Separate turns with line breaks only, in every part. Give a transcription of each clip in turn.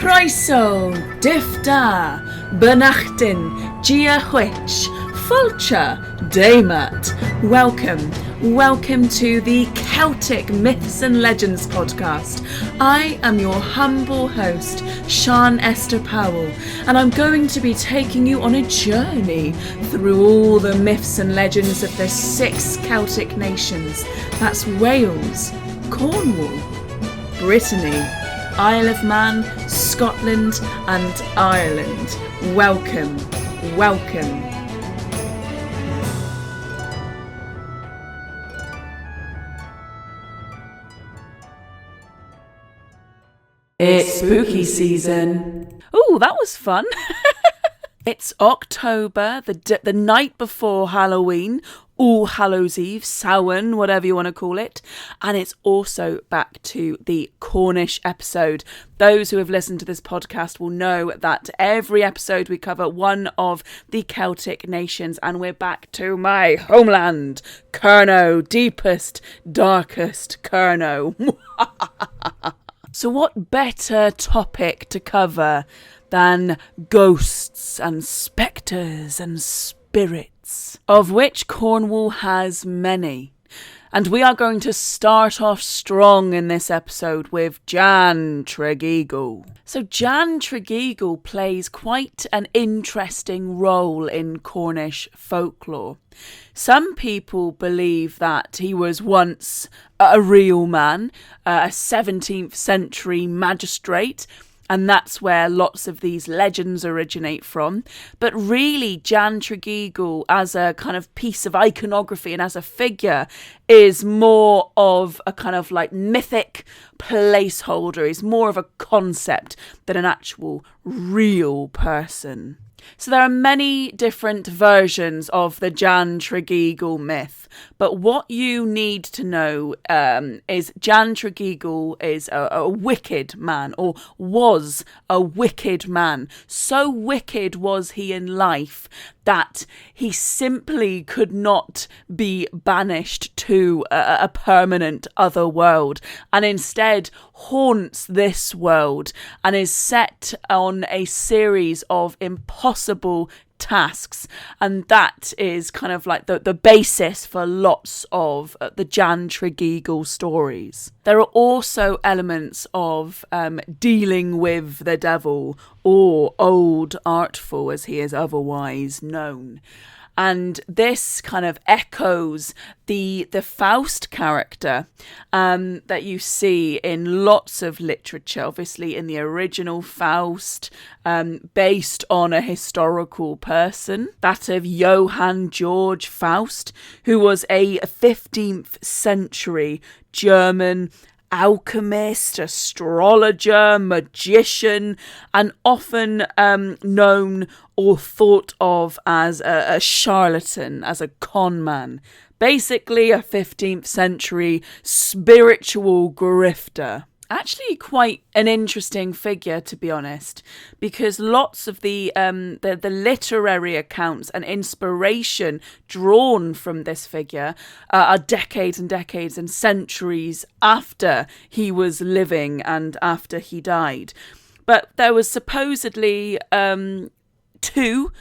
Croeso, Difda, Bernachtin, Gia Hwitch, Fulcher, Daymat. Welcome to the Celtic Myths and Legends podcast. I am your humble host, Sian Esther Powell, and I'm going to be taking you on a journey through all the myths and legends of the 6 Celtic nations. That's Wales, Cornwall, Brittany, Isle of Man, Scotland and Ireland. Welcome. It's spooky season. Ooh, that was fun. It's October, the night before Halloween, All Hallows Eve, Samhain, whatever you want to call it. And it's also back to the Cornish episode. Those who have listened to this podcast will know that every episode we cover one of the Celtic nations, and we're back to my homeland, Cerno, deepest, darkest Cerno. So what better topic to cover than ghosts and spectres and spirits, of which Cornwall has many. And we are going to start off strong in this episode with Jan Tregeagle. So Jan Tregeagle plays quite an interesting role in Cornish folklore. Some people believe that he was once a real man, a 17th century magistrate, and that's where lots of these legends originate from. But really, Jan Tregeagle, as a kind of piece of iconography and as a figure, is more of a kind of like mythic placeholder. He's more of a concept than an actual real person. So there are many different versions of the Jan Tregeagle myth, but what you need to know is Jan Tregeagle is a wicked man, or was a wicked man. So wicked was he in life that he simply could not be banished to a permanent other world, and instead haunts this world and is set on a series of impossible tasks, and that is kind of like the basis for lots of the Jan Tregeagle stories. There are also elements of dealing with the devil, or Old Artful as he is otherwise known. And this kind of echoes the Faust character that you see in lots of literature, obviously in the original Faust, based on a historical person, that of Johann Georg Faust, who was a 15th century German alchemist, astrologer, magician, and often known or thought of as a charlatan, as a con man. Basically a 15th century spiritual grifter. Actually quite an interesting figure, to be honest, because lots of the literary accounts and inspiration drawn from this figure are decades and decades and centuries after he was living and after he died. But there was supposedly two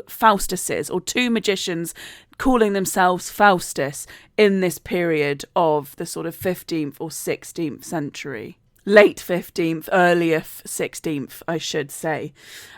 Faustuses, or two magicians calling themselves Faustus in this period of the sort of 15th or 16th century. Late 15th, earlier 16th, I should say.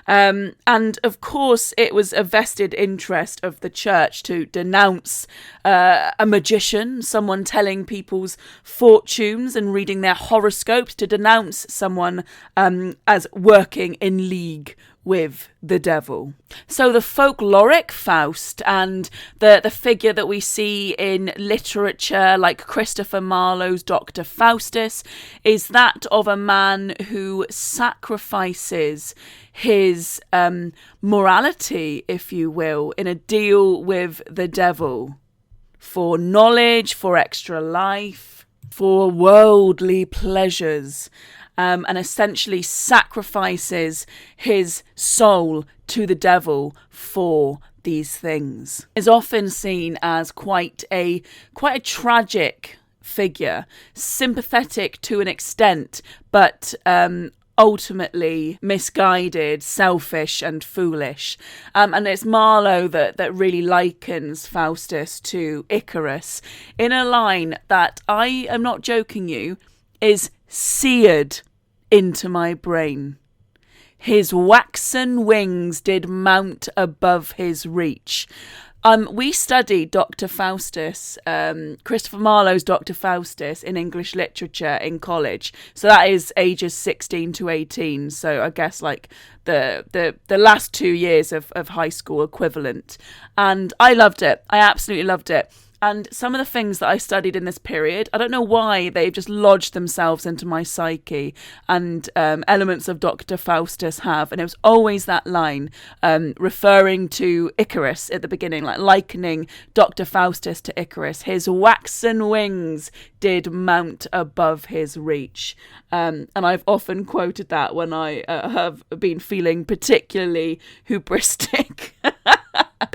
And of course, it was a vested interest of the church to denounce a magician, someone telling people's fortunes and reading their horoscopes, to denounce someone as working in league with the devil. So the folkloric Faust and the figure that we see in literature like Christopher Marlowe's Dr. Faustus is that of a man who sacrifices his morality, if you will, in a deal with the devil for knowledge, for extra life, for worldly pleasures. And essentially sacrifices his soul to the devil for these things. Is often seen as quite a tragic figure, sympathetic to an extent, but ultimately misguided, selfish and foolish. And it's Marlowe that really likens Faustus to Icarus in a line that, I am not joking you, is seared into my brain. His waxen wings did mount above his reach. We studied Dr. Faustus, Christopher Marlowe's Dr. Faustus in English literature in college. So that is ages 16 to 18. So I guess like the last 2 years of high school equivalent. And I loved it. I absolutely loved it. And some of the things that I studied in this period, I don't know why, they've just lodged themselves into my psyche, and elements of Dr. Faustus have. And it was always that line referring to Icarus at the beginning, like likening Dr. Faustus to Icarus. His waxen wings did mount above his reach. And I've often quoted that when I have been feeling particularly hubristic.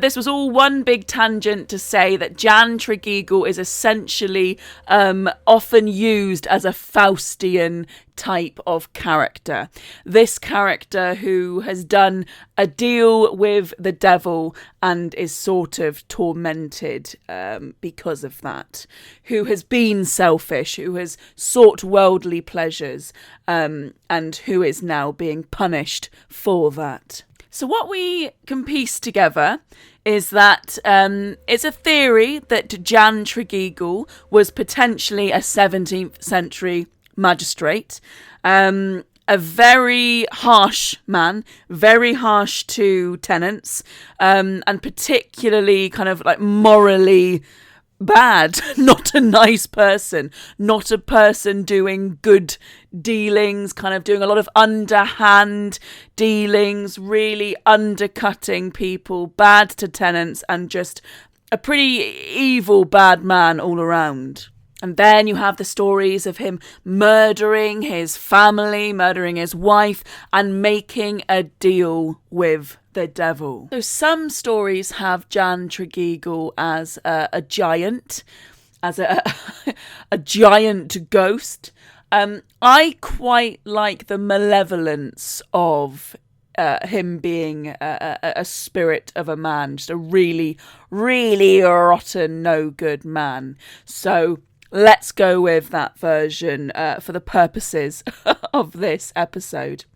This was all one big tangent to say that Jan Tregeagle is essentially often used as a Faustian type of character. This character who has done a deal with the devil and is sort of tormented because of that, who has been selfish, who has sought worldly pleasures, and who is now being punished for that. So what we can piece together is that it's a theory that Jan Tregeagle was potentially a 17th century magistrate, a very harsh man, very harsh to tenants, and particularly kind of like morally bad, not a nice person, not a person doing good dealings, kind of doing a lot of underhand dealings, really undercutting people, bad to tenants, and just a pretty evil bad man all around. And then you have the stories of him murdering his family, murdering his wife, and making a deal with the devil. So some stories have Jan Tregeagle as a giant, as a giant ghost. I quite like the malevolence of him being a spirit of a man, just a really, really rotten, no good man. So let's go with that version for the purposes of this episode.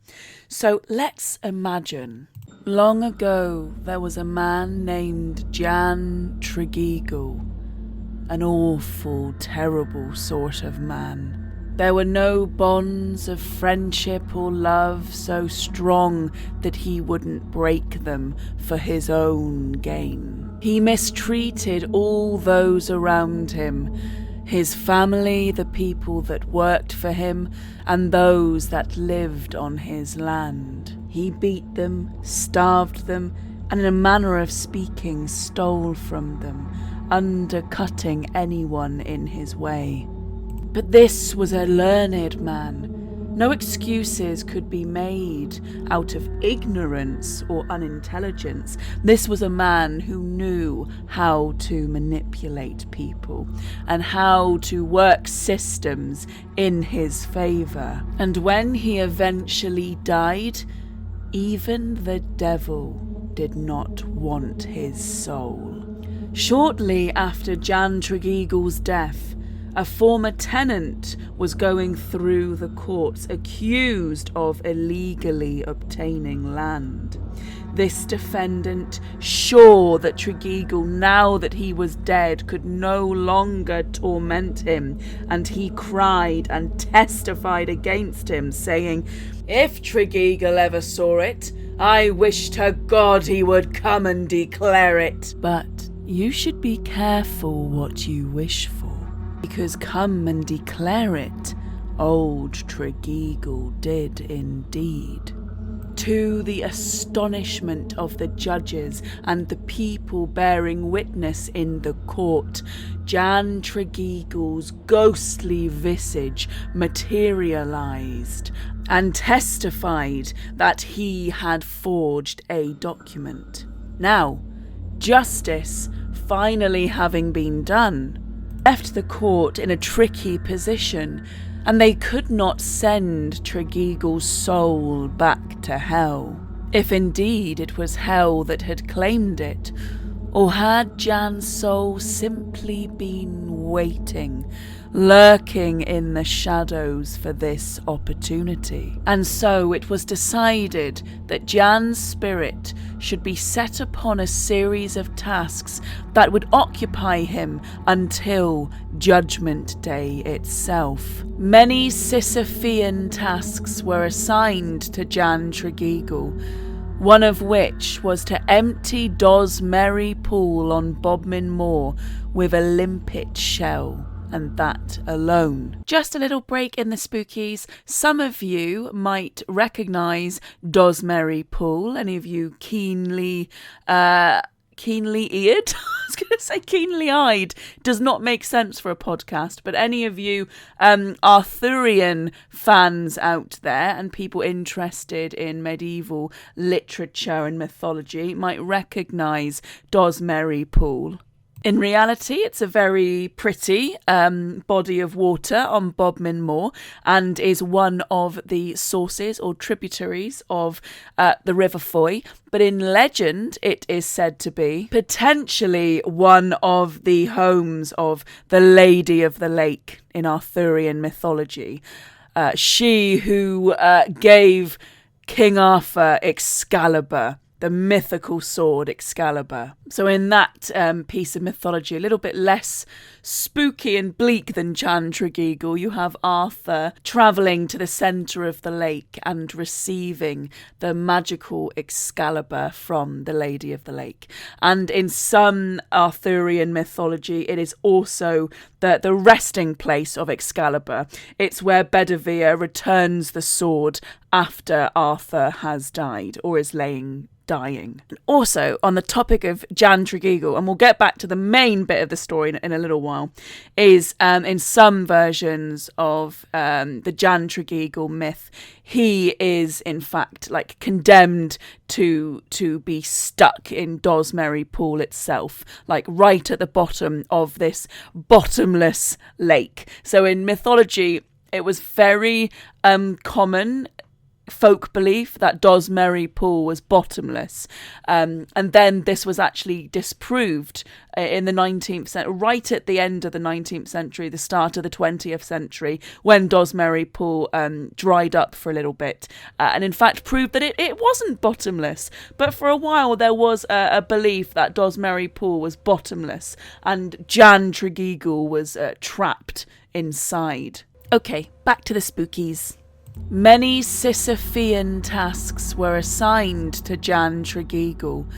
So let's imagine. Long ago, there was a man named Jan Tregeagle, an awful, terrible sort of man. There were no bonds of friendship or love so strong that he wouldn't break them for his own gain. He mistreated all those around him, his family, the people that worked for him, and those that lived on his land. He beat them, starved them, and in a manner of speaking, stole from them, undercutting anyone in his way. But this was a learned man. No excuses could be made out of ignorance or unintelligence. This was a man who knew how to manipulate people and how to work systems in his favour. And when he eventually died, even the devil did not want his soul. Shortly after Jan Tregeagle's death, a former tenant was going through the courts accused of illegally obtaining land. This defendant, sure that Tregeagle, now that he was dead, could no longer torment him, and he cried and testified against him, saying, "If Tregeagle ever saw it, I wish to God he would come and declare it." But you should be careful what you wish for, because come and declare it, old Tregeagle did indeed. To the astonishment of the judges and the people bearing witness in the court, Jan Tregeagle's ghostly visage materialized and testified that he had forged a document. Now, justice finally having been done, left the court in a tricky position, and they could not send Tregeagle's soul back to hell, if indeed it was hell that had claimed it, or had Jan's soul simply been waiting, lurking in the shadows for this opportunity. And so it was decided that Jan's spirit should be set upon a series of tasks that would occupy him until Judgment Day itself. Many Sisyphean tasks were assigned to Jan Tregeagle, one of which was to empty Dosmerry Pool on Bodmin Moor with a limpet shell, and that alone. Just a little break in the spookies. Some of you might recognise Dosmerry Pool. Any of you keenly eared? I was going to say keenly eyed. Does not make sense for a podcast. But any of you Arthurian fans out there and people interested in medieval literature and mythology might recognise Dosmerry Pool. In reality, it's a very pretty body of water on Bodmin Moor and is one of the sources or tributaries of the River Foy. But in legend, it is said to be potentially one of the homes of the Lady of the Lake in Arthurian mythology. She who gave King Arthur Excalibur, the mythical sword Excalibur. So in that piece of mythology, a little bit less spooky and bleak than Jan Tregeagle, you have Arthur travelling to the centre of the lake and receiving the magical Excalibur from the Lady of the Lake. And in some Arthurian mythology, it is also the resting place of Excalibur. It's where Bedivere returns the sword after Arthur has died or is dying. Also, on the topic of Jan Tregeagle, and we'll get back to the main bit of the story in a little while, is in some versions of the Jan Tregeagle myth, he is in fact like condemned to be stuck in Dosmerry Pool itself, like right at the bottom of this bottomless lake. So in mythology, it was very common folk belief that Dosmerry Pool was bottomless, and then this was actually disproved in the 19th century, right at the end of the 19th century, the start of the 20th century, when Dosmerry Pool dried up for a little bit, and in fact proved that it wasn't bottomless. But for a while there was a belief that Dosmerry Pool was bottomless and Jan Tregeagle was trapped inside. Okay, back to the spookies. Many Sisyphean tasks were assigned to Jan Tregeagle,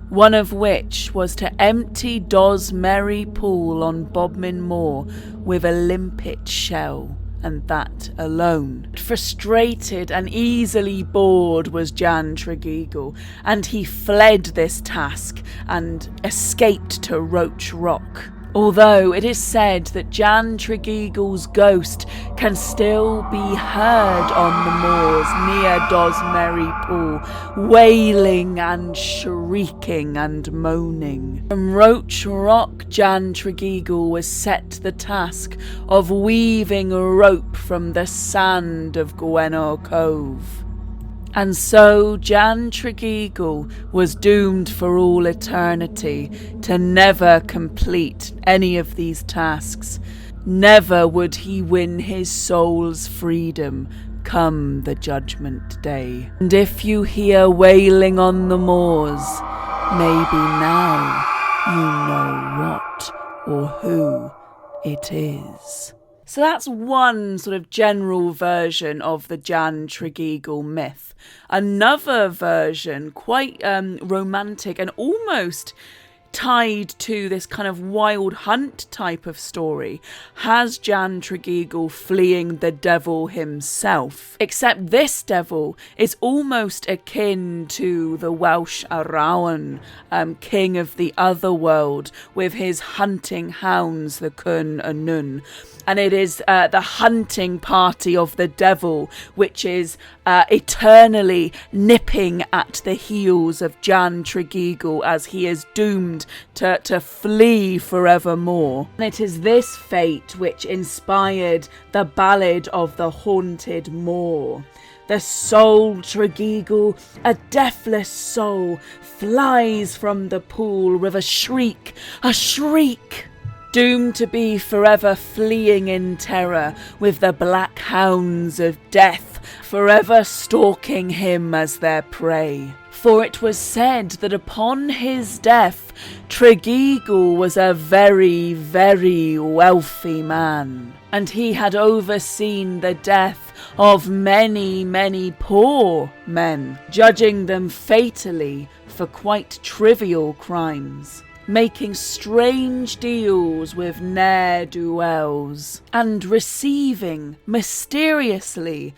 one of which was to empty Dosmerry Pool on Bodmin Moor with a limpet shell, and that alone. Frustrated and easily bored was Jan Tregeagle, and he fled this task and escaped to Roach Rock. Although it is said that Jan Tregeagle's ghost can still be heard on the moors near Dosmerry Pool, wailing and shrieking and moaning. From Roach Rock, Jan Tregeagle was set the task of weaving a rope from the sand of Gwenor Cove. And so Jan Tregeagle was doomed for all eternity to never complete any of these tasks. Never would he win his soul's freedom come the Judgment Day. And if you hear wailing on the moors, maybe now you know what or who it is. So that's one sort of general version of the Jan Tregeagle myth. Another version, quite romantic and almost tied to this kind of wild hunt type of story, has Jan Tregeagle fleeing the devil himself. Except this devil is almost akin to the Welsh Arawn, king of the otherworld, with his hunting hounds, the Cwn y Nun. And it is the hunting party of the devil, which is eternally nipping at the heels of Jan Tregeagle as he is doomed to flee forevermore. And it is this fate which inspired the ballad of the haunted moor. The soul Tregeagle, a deathless soul, flies from the pool with a shriek, doomed to be forever fleeing in terror, with the black hounds of death forever stalking him as their prey. For it was said that upon his death, Tregeagle was a very, very wealthy man, and he had overseen the death of many, many poor men, judging them fatally for quite trivial crimes, making strange deals with ne'er-do-wells, and receiving, mysteriously,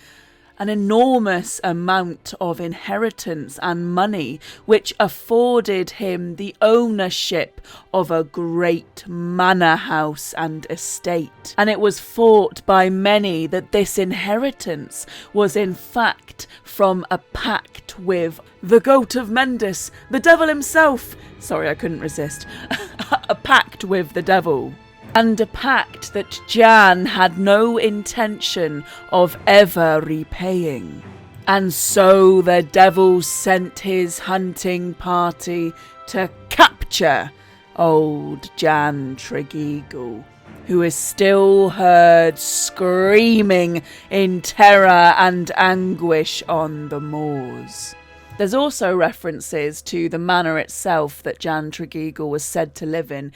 an enormous amount of inheritance and money, which afforded him the ownership of a great manor house and estate. And it was thought by many that this inheritance was in fact from a pact with the goat of Mendes, the devil himself. Sorry, I couldn't resist. A pact with the devil. And a pact that Jan had no intention of ever repaying. And so the devil sent his hunting party to capture old Jan Tregeagle, who is still heard screaming in terror and anguish on the moors. There's also references to the manor itself that Jan Tregeagle was said to live in,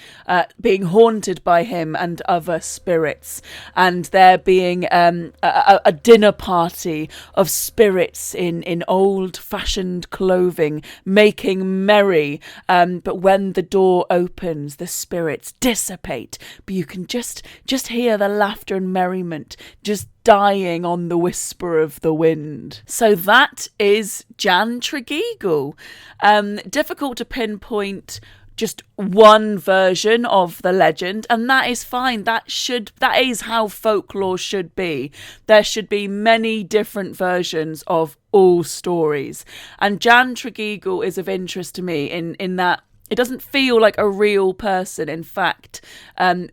being haunted by him and other spirits, and there being a dinner party of spirits in old-fashioned clothing, making merry, but when the door opens, the spirits dissipate, but you can just hear the laughter and merriment just dying on the whisper of the wind. So that is Jan Tregeagle. Difficult to pinpoint just one version of the legend, and that is fine. That is how folklore should be. There should be many different versions of all stories. And Jan Tregeagle is of interest to me in that it doesn't feel like a real person. In fact,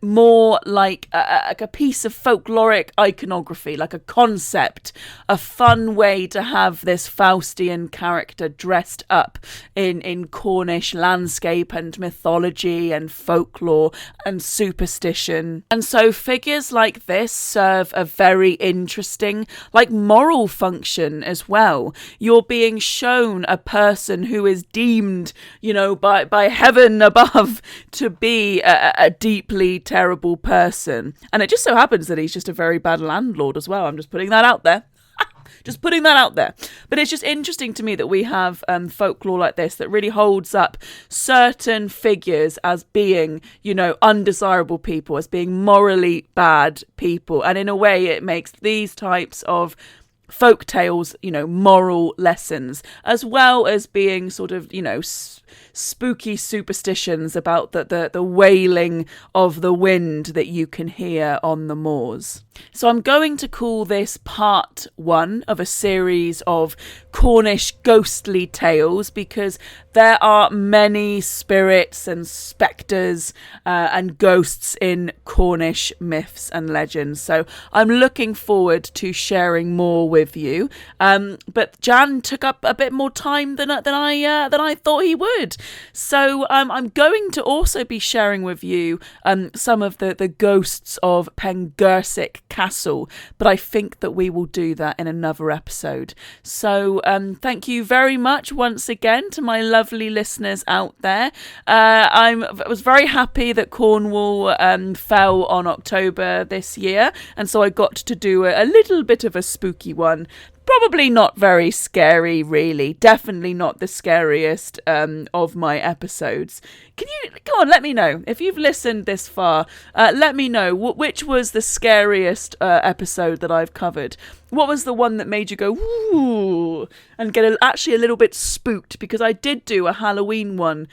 more like a piece of folkloric iconography, like a concept, a fun way to have this Faustian character dressed up in Cornish landscape and mythology and folklore and superstition. And so figures like this serve a very interesting, like, moral function as well. You're being shown a person who is deemed, by heaven above to be a deeply terrible person, and it just so happens that he's just a very bad landlord as well. I'm just putting that out there. But it's just interesting to me that we have folklore like this that really holds up certain figures as being, undesirable people, as being morally bad people, and in a way it makes these types of folk tales, moral lessons, as well as being sort of, spooky superstitions about the wailing of the wind that you can hear on the moors. So I'm going to call this part 1 of a series of Cornish ghostly tales, because there are many spirits and spectres and ghosts in Cornish myths and legends. So I'm looking forward to sharing more with you. But Jan took up a bit more time than I thought he would. So I'm going to also be sharing with you some of the ghosts of Pengersic Castle, but I think that we will do that in another episode. So thank you very much once again to my lovely listeners out there. I was very happy that Cornwall fell on October this year, and so I got to do a little bit of a spooky one. Probably not very scary, really. Definitely not the scariest of my episodes. Can you go on? Let me know if you've listened this far. Let me know which was the scariest episode that I've covered. What was the one that made you go ooh and get actually a little bit spooked? Because I did do a Halloween one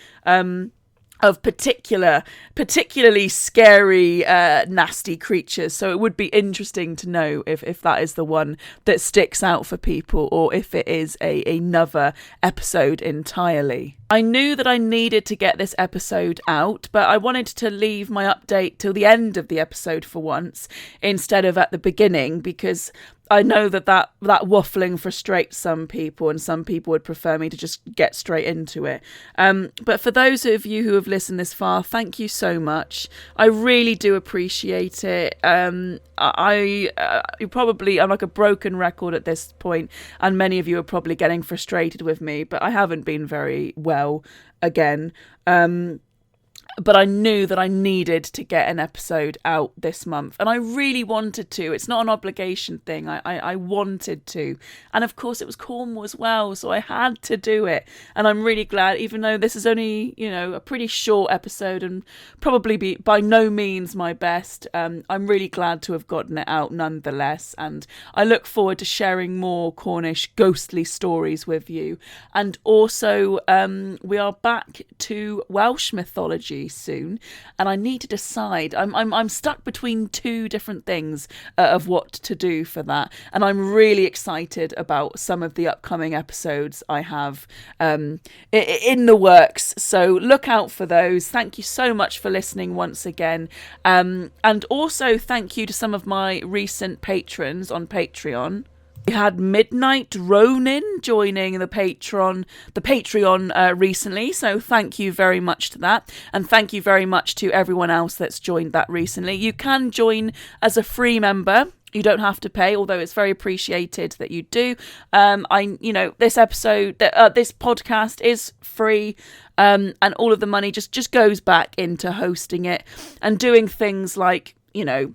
of particularly scary, nasty creatures. So it would be interesting to know if that is the one that sticks out for people, or if it is another episode entirely. I knew that I needed to get this episode out, but I wanted to leave my update till the end of the episode for once, instead of at the beginning, because I know that waffling frustrates some people, and some people would prefer me to just get straight into it. But for those of you who have listened this far, thank you so much. I really do appreciate it. I'm like a broken record at this point, and many of you are probably getting frustrated with me, but I haven't been very well again. But I knew that I needed to get an episode out this month, and I really wanted to. It's not an obligation thing. I wanted to. And of course it was Cornwall as well, so I had to do it. And I'm really glad, even though this is only, a pretty short episode and probably be by no means my best, I'm really glad to have gotten it out nonetheless. And I look forward to sharing more Cornish ghostly stories with you. And also, we are back to Welsh mythology soon, and I need to decide. I'm stuck between two different things of what to do for that, and I'm really excited about some of the upcoming episodes I have in the works, so look out for those. Thank you so much for listening once again, and also thank you to some of my recent patrons on Patreon. We had Midnight Ronin joining the Patreon recently, so thank you very much to that, and thank you very much to everyone else that's joined that recently. You can join as a free member. You don't have to pay, although it's very appreciated that you do. This episode, this podcast is free, and all of the money just goes back into hosting it and doing things like, the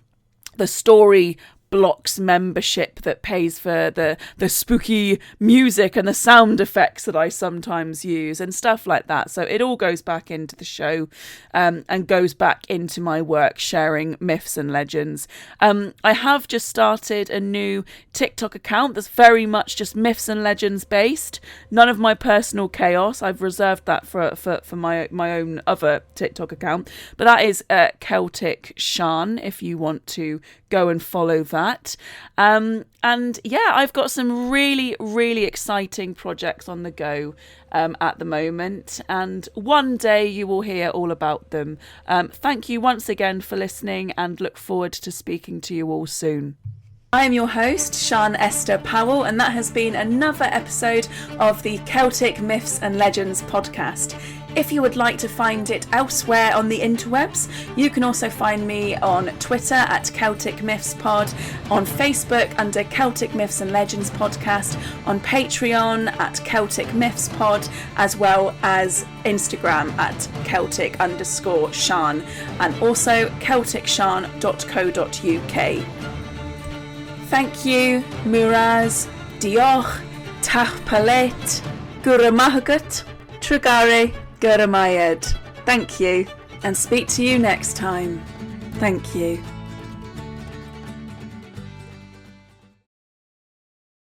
story blocks membership that pays for the spooky music and the sound effects that I sometimes use and stuff like that. So it all goes back into the show, and goes back into my work sharing myths and legends. I have just started a new TikTok account that's very much just myths and legends based. None of my personal chaos. I've reserved that for my own other TikTok account. But that is Celtic Shan, if you want to go and follow that. And yeah, I've got some really, really exciting projects on the go at the moment, and one day you will hear all about them. Thank you once again for listening, and look forward to speaking to you all soon. I am your host, Sian Esther Powell, and that has been another episode of the Celtic Myths and Legends podcast. If you would like to find it elsewhere on the interwebs, you can also find me on Twitter at Celtic Myths Pod, on Facebook under Celtic Myths and Legends Podcast, on Patreon at Celtic Myths Pod, as well as Instagram at Celtic_Sian, and also CelticSian.co.uk. Thank you, Muraz, Diolch, Tachpalet, Guramahagat, Trigare, Guramayed. Thank you, and speak to you next time. Thank you.